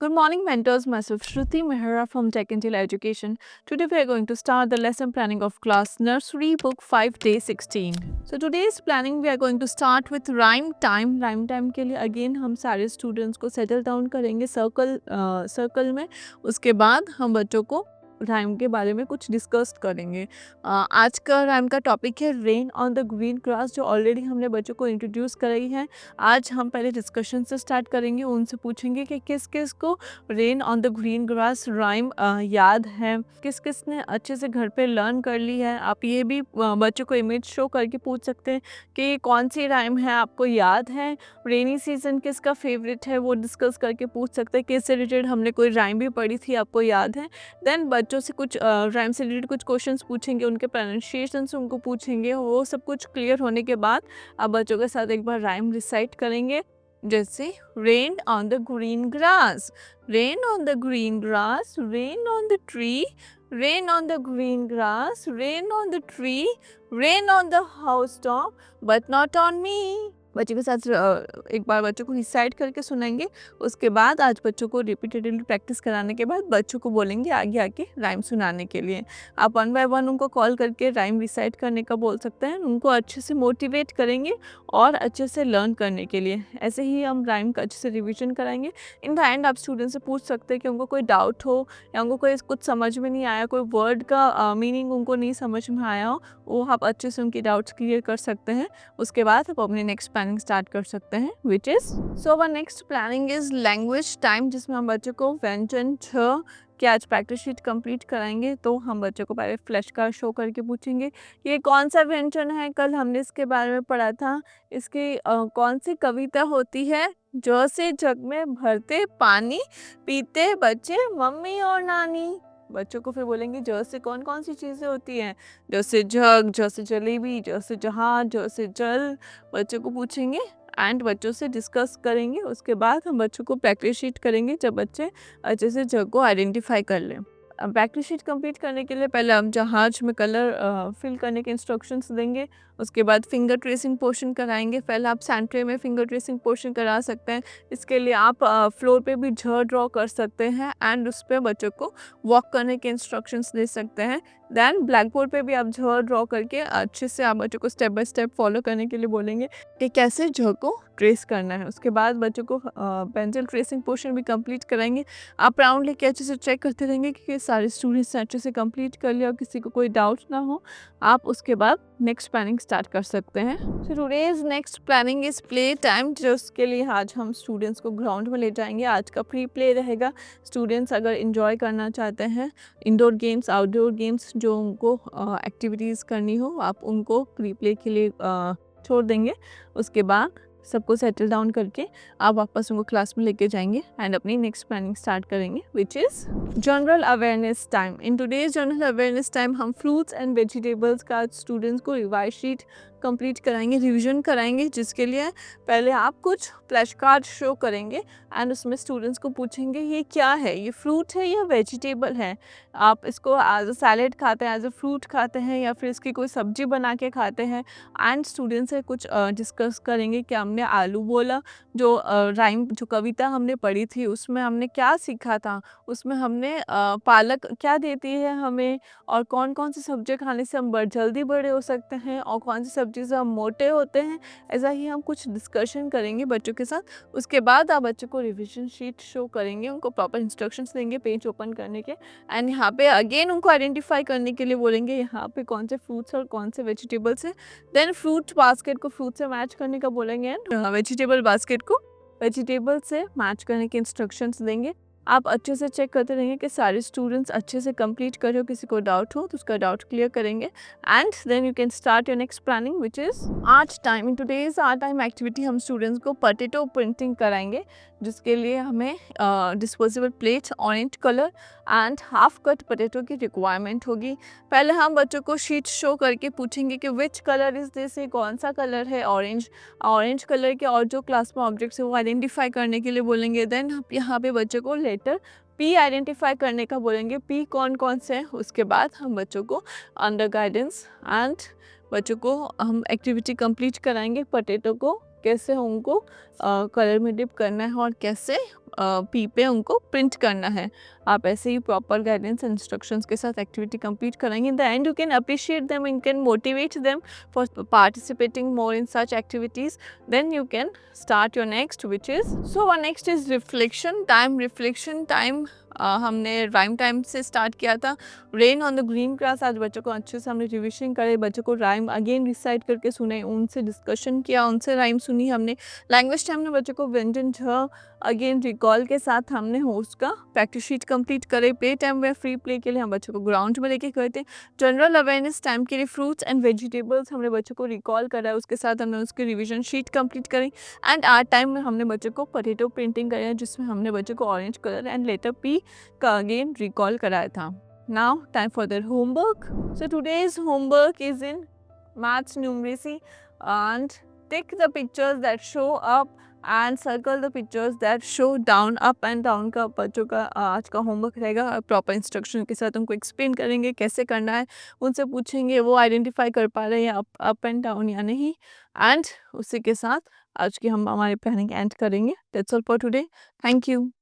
Good morning, mentors. Myself Shruti Mehra from Tech Intel Education. Today we are going to start the lesson planning of class nursery book 5 day 16. So today's planning we are going to start with rhyme time. Rhyme time के लिए again हम सारे students को settle down करेंगे circle में. उसके बाद हम बच्चों को राइम के बारे में कुछ डिस्कस करेंगे. आज का राइम का टॉपिक है rain on the green grass, जो ऑलरेडी हमने बच्चों को इंट्रोड्यूस कराई है. आज हम पहले डिस्कशन से स्टार्ट करेंगे. उनसे पूछेंगे कि किस किस को rain on the green grass rhyme याद है, किस किस ने अच्छे से घर पे लर्न कर ली है. आप ये भी बच्चों को इमेज शो करके पूछ सकते हैं कि कौन सी राइम है आपको याद है. रेनी सीजन किसका फेवरेट है वो डिस्कस करके पूछ सकते हैं. किससे रिलेटेड हमने कोई राइम भी पढ़ी थी आपको याद है. देन बच्चों से कुछ राइम से रिलेटेड कुछ क्वेश्चंस पूछेंगे, उनके प्रोनाउंसिएशन से उनको पूछेंगे. वो सब कुछ क्लियर होने के बाद आप बच्चों के साथ एक बार राइम रिसाइट करेंगे. जैसे rain on the green grass, rain on the green grass, rain on the tree, rain on the green grass, rain on the tree, rain on the house top but not on me. बच्चों के साथ एक बार बच्चों को recite करके सुनाएंगे. उसके बाद आज बच्चों को रिपीटेडली प्रैक्टिस कराने के बाद बच्चों को बोलेंगे आगे आके राइम सुनाने के लिए. आप वन बाय वन उनको कॉल करके राइम रिसाइट करने का बोल सकते हैं. उनको अच्छे से मोटिवेट करेंगे और अच्छे से लर्न करने के लिए. ऐसे ही हम राइम का अच्छे से रिविजन कराएंगे. इन द एंड आप स्टूडेंट से पूछ सकते हैं कि उनको कोई डाउट हो या उनको कोई कुछ समझ में नहीं आया, कोई वर्ड का मीनिंग उनको नहीं समझ में आया हो, वो आप अच्छे से उनकी डाउट्स क्लियर कर सकते हैं. उसके बाद आप अपनी नेक्स्ट प्लानिंग स्टार्ट कर सकते हैं, which is so our next planning is language time, जिसमें हम बच्चों को व्यंजन छ की आज प्रैक्टिस शीट कंप्लीट कराएंगे. तो हम बच्चों को पहले फ्लैश कार्ड शो करके पूछेंगे ये कौन सा व्यंजन है. कल हमने इसके बारे में पढ़ा था. इसकी कौन सी कविता होती है. जो से जग में भरते पानी, पीते बच्चे मम्मी और नानी. बच्चों को फिर बोलेंगे जो से कौन कौन सी चीज़ें होती हैं. जो से जग, जो से जलेबी, जो से जहाज, जो से जल. बच्चों को पूछेंगे एंड बच्चों से डिस्कस करेंगे. उसके बाद हम बच्चों को प्रैक्टिस शीट करेंगे जब बच्चे अच्छे से जग को आइडेंटिफाई कर लें. प्रैक्टिस शीट कंप्लीट करने के लिए पहले हम जहाज में कलर फिल करने के इंस्ट्रक्शंस देंगे. उसके बाद फिंगर ट्रेसिंग पोर्शन कराएंगे. पहले आप सैंट्रे में फिंगर ट्रेसिंग पोर्शन करा सकते हैं. इसके लिए आप फ्लोर पे भी झ ड्रॉ कर सकते हैं एंड उस पर बच्चों को वॉक करने के इंस्ट्रक्शंस दे सकते हैं. देन ब्लैक बोर्ड पर भी आप झ ड्रॉ करके अच्छे से आप बच्चों को स्टेप बाय स्टेप फॉलो करने के लिए बोलेंगे कि कैसे झ को ट्रेस करना है. उसके बाद बच्चों को पेंसिल ट्रेसिंग पोर्शन भी कंप्लीट कराएंगे. आप राउंड लेके अच्छे से चेक करते रहेंगे कि सारे स्टूडेंट्स ने अच्छे से कंप्लीट कर लिया और किसी को कोई डाउट ना हो. आप उसके बाद नेक्स्ट प्लानिंग स्टार्ट कर सकते हैं. So today's next planning is play time, जिसके लिए आज हम स्टूडेंट्स को ग्राउंड में ले जाएंगे. आज का प्री प्ले रहेगा. स्टूडेंट्स अगर इंजॉय करना चाहते हैं इंडोर गेम्स, आउटडोर गेम्स, जो उनको एक्टिविटीज़ करनी हो, आप उनको प्री प्ले के लिए छोड़ देंगे. उसके बाद सबको सेटल डाउन करके आप वापस उनको क्लास में लेके जाएंगे एंड अपनी नेक्स्ट प्लानिंग स्टार्ट करेंगे, which is general awareness time. In today's general awareness time हम फ्रूट्स एंड वेजिटेबल्स का स्टूडेंट्स को रिवाइज शीट कंप्लीट कराएंगे, रिवीजन कराएंगे. जिसके लिए पहले आप कुछ फ्लैश कार्ड शो करेंगे एंड उसमें स्टूडेंट्स को पूछेंगे ये क्या है, ये फ्रूट है या वेजिटेबल है. आप इसको एज अ सैलेड खाते हैं, एज अ फ्रूट खाते हैं, या फिर इसकी कोई सब्जी बना के खाते हैं. एंड स्टूडेंट से कुछ डिस्कस करेंगे कि हमने आलू बोला, जो राइम जो कविता हमने पढ़ी थी उसमें हमने क्या सीखा था. उसमें हमने पालक क्या देती है हमें, और कौन कौन सी सब्जी खाने से हम जल्दी बड़े हो सकते हैं, और कौन सी सब्जी से हम मोटे होते हैं. ऐसा ही हम कुछ डिस्कशन करेंगे बच्चों के साथ. उसके बाद आप बच्चों को रिविजन शीट शो करेंगे, उनको प्रॉपर इंस्ट्रक्शंस देंगे पेज ओपन करने के. एंड यहाँ पे अगेन उनको आइडेंटिफाई करने के लिए बोलेंगे यहाँ पे कौन से फ्रूट्स और कौन से वेजिटेबल्स हैं. देन फ्रूट बास्केट को फ्रूट से मैच करने का बोलेंगे एंड वेजिटेबल बास्केट को वेजिटेबल से मैच करने के इंस्ट्रक्शंस देंगे. आप अच्छे से चेक करते रहेंगे कि सारे स्टूडेंट्स अच्छे से कंप्लीट कर रहे हो. किसी को डाउट हो तो उसका डाउट क्लियर करेंगे and then you can start your next planning, which is art time. In today's art time activity हम स्टूडेंट्स को पोटैटो प्रिंटिंग कराएंगे. जिसके लिए हमें disposable plate, orange colour and half cut potato की रिक्वायरमेंट होगी. पहले हम बच्चों को शीट शो करके पूछेंगे कि विच कलर इज़ दिस, कौन सा कलर है. ऑरेंज कलर के और जो क्लास में ऑब्जेक्ट्स है वो आइडेंटिफाई करने के लिए बोलेंगे. देन यहाँ पे बच्चों को लेटर पी आइडेंटिफाई करने का बोलेंगे, पी कौन कौन से हैं. उसके बाद हम बच्चों को अंडर गाइडेंस एंड बच्चों को हम एक्टिविटी कंप्लीट कराएंगे. पोटैटो को कैसे उनको कलर में डिप करना है और कैसे पी पे उनको प्रिंट करना है। आप ऐसे ही प्रॉपर गाइडेंस इंस्ट्रक्शंस के साथ एक्टिविटी कंप्लीट करेंगे। In the end you can appreciate them, you can motivate them for participating more in such activities. Then you can start your next, which is, so our next is reflection time। हमने rhyme time से start किया था। Rain on the green grass, आज बच्चों को अच्छे से हमने रिविजन करे, बच्चों को राइम अगेन रिसाइट करके सुने, उनसे डिस्कशन किया, उनसे राइम सुनी हमने। लैंग्वेज टाइम में बच्चों को व्यंजन झ अगेन रिकॉल के साथ हमने होस्ट का प्रैक्टिस शीट कंप्लीट करे। प्ले टाइम में फ्री प्ले के लिए हम बच्चों को ग्राउंड में लेके गए थे। जनरल अवेयरनेस टाइम के लिए फ्रूट्स एंड वेजिटेबल्स हमने बच्चों को रिकॉल करा, उसके साथ हमने उसकी रिविजन शीट कंप्लीट करी। एंड आर्ट टाइम में हमने बच्चों को पोटैटो पेंटिंग कराया, जिसमें हमने बच्चों को orange colour and later P का अगेन रिकॉल कराया था। Now time for their homework. So today's homework is in maths numeracy and tick the pictures that show up and circle the pictures that show down. Up and down का बच्चों का आज का homework रहेगा। Proper instruction के साथ उनको explain करेंगे कैसे करना है, उनसे पूछेंगे वो आइडेंटिफाई कर पा रहे हैं अप एंड डाउन या नहीं। एंड उसी के साथ आज की हम हमारी प्लानिंग एंड करेंगे। That's all for today. Thank you.